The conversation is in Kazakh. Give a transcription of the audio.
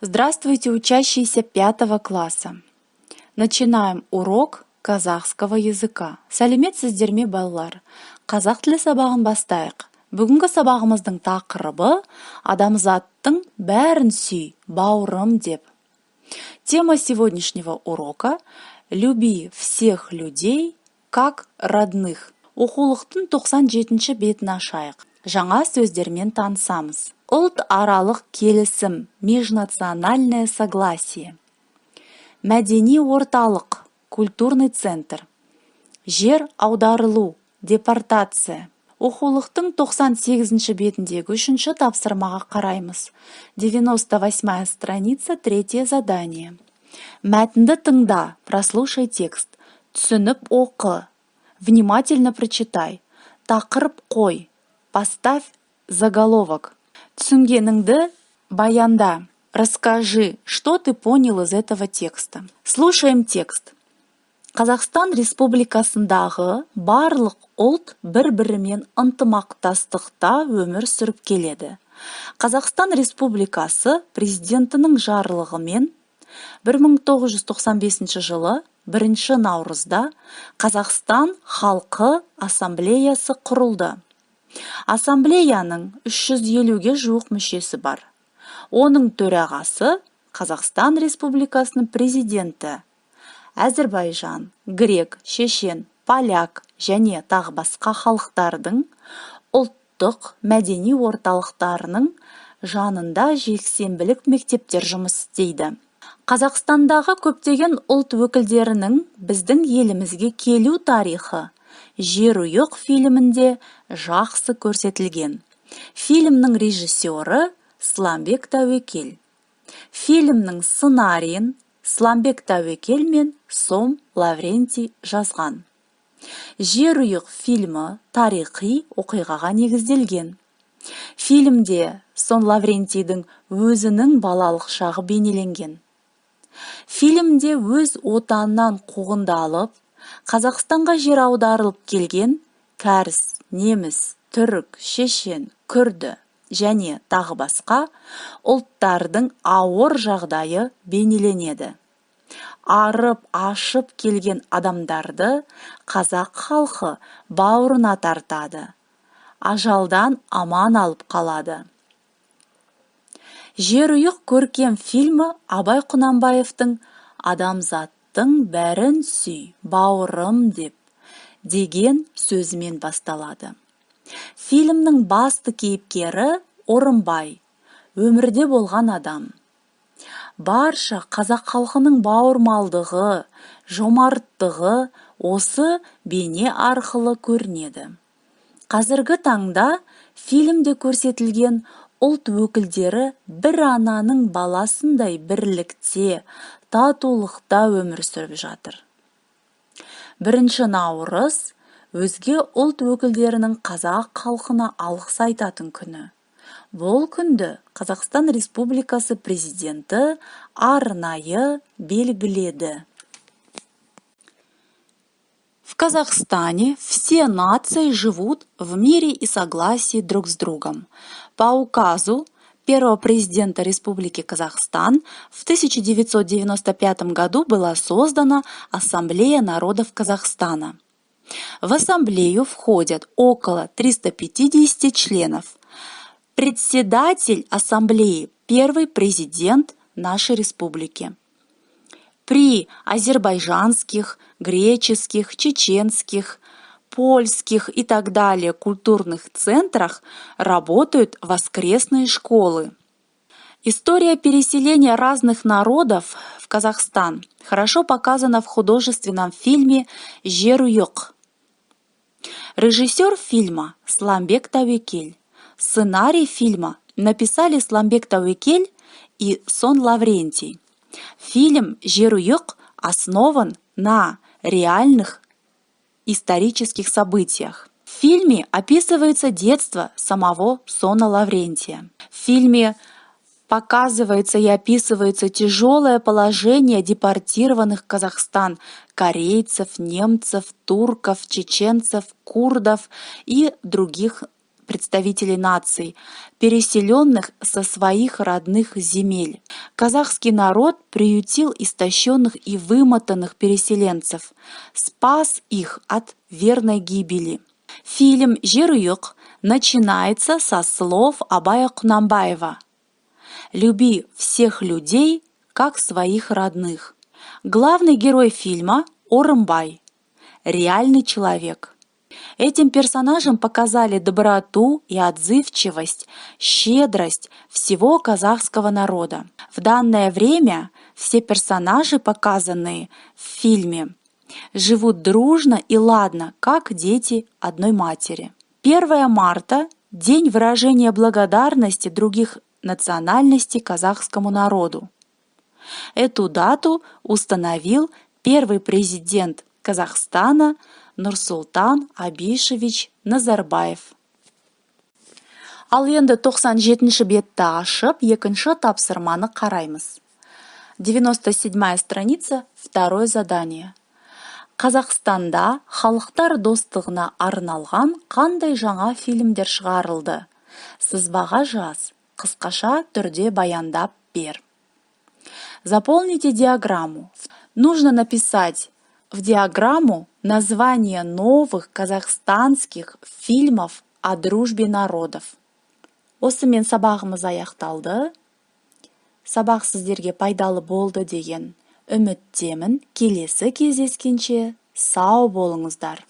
Здравствуйте, учащиеся 5 класса. Начинаем урок казахского языка. Сәлеметсіздер ме балалар? Қазақ тілі сабағын бастайық. Бүгінгі сабағымыздың тақырыбы адамзаттың бәрін сүй, бауырым деп. Тема сегодняшнего урока – люби всех людей как родных. Оқулықтың 97-ші бетін ашайық. Жаңа сөздермен танысамыз. Ұлт аралық келісім, межнациональное согласие. Мәдени орталық, культурный центр. Жер аударылу, депортация. Оқулықтың 98-ші бетіндегі 3-ші тапсырмаға қараймыз. 98-я страница, 3-е задание. Мәтінді тыңда, прослушай текст. Түсініп оқы. Внимательно прочитай. Тақырып қой. Поставь заголовок. Түсінгеніңді баянда. Расскажи, что ты понял из этого текста. Слушаем текст. Қазақстан Республикасындағы барлық ұлт бір-бірімен ынтымақтастықта өмір сүріп келеді. Қазақстан Республикасы президентінің жарлығымен 1995 жылы 1 наурызда Қазақстан халқы ассамблеясы құрылды. Ассамблеяның 350-ге жуық мүшесі бар. Оның төрағасы Қазақстан Республикасының президенті. Әзірбайжан, грек, шешен, поляк және тағы басқа халықтардың ұлттық мәдени орталықтарының жанында жексенбілік мектептер жұмыс істейді. Қазақстандағы көптеген ұлт өкілдерінің біздің елімізге келу тарихы «Жерұйық» фильмінде жақсы көрсетілген. Фильмнің режиссері Сламбек Тәуекел. Фильмнің сценарийін Сламбек Тәуекел мен Сом Лаврентий жазған. «Жерұйық» фильмі тарихи оқиғаға негізделген. Фильмде Сом Лаврентийдің өзінің балалық шағы бейнеленген. Фильмде өз отанынан қуғындалып, Қазақстанға жер аударылып келген кәріс, неміс, түрік, шешен, күрді және тағы басқа ұлттардың ауыр жағдайы бейнеленеді. Арып, ашып келген адамдарды қазақ халқы бауырына тартады. Ажалдан аман алып қалады. «Жерұйық» көркем фильмі Абай Құнанбаевтың «Адамзаттың бәрін сүй, бауырым» деген сөзімен басталады. Фильмнің басты кейіпкері Орынбай, өмірде болған адам. Барша қазақ халқының бауырмалдығы, жомарттығы осы бейне арқылы көрінеді. Қазіргі таңда фильмде көрсетілген ұлт өкілдері бір ананың баласындай бірлікте, татулықта өмір сүріп жатыр. 1 наурыз өзге ұлт өкілдерінің қазақ халқына алғыс айтатын күні. Бұл күнді Қазақстан Республикасы президенті арнайы белгіледі. В Казахстане все нации живут в мире и согласии друг с другом. По указу первого президента Республики Казахстан в 1995 году была создана Ассамблея народов Казахстана. В ассамблею входят около 350 членов. Председатель ассамблеи – первый президент нашей республики. При азербайджанских, греческих, чеченских, польских и так далее культурных центрах работают воскресные школы. История переселения разных народов в Казахстан хорошо показана в художественном фильме «Жерұйық». Режиссер фильма Сламбек Тәуекел. Сценарий фильма написали Сламбек Тәуекел и Сон Лаврентий. Фильм «Жерұйық» основан на реальных исторических событиях. В фильме описывается детство самого Сона Лаврентия. В фильме показывается и описывается тяжелое положение депортированных в Казахстан корейцев, немцев, турков, чеченцев, курдов и других представителей наций, переселенных со своих родных земель. Казахский народ приютил истощенных и вымотанных переселенцев, спас их от верной гибели. Фильм «Жерұйық» начинается со слов Абая Кунанбаева: «Люби всех людей, как своих родных». Главный герой фильма – Орынбай, реальный человек. Этим персонажам показали доброту и отзывчивость, щедрость всего казахского народа. В данное время все персонажи, показанные в фильме, живут дружно и ладно, как дети одной матери. 1 марта – день выражения благодарности других национальностей казахскому народу. Эту дату установил первый президент Казахстана Нурсултан Абишевич Назарбаев. Ал енді 97-ші бетті ашып, екінші тапсырманы қараймыз. 97-я страница, второе задание. Қазақстанда халықтар достығына арналған қандай жаңа фильмдер шығарылды? Сызбаға жаз, қысқаша түрде баяндап бер. Заполните диаграмму. Нужно написать в диаграмму название новых казахстанских фильмов о дружбе народов. Осымен сабағымыз аяқталды. Сабақ сіздерге пайдалы болды деген үміттемін. Келесі кездескенше сау болыңыздар.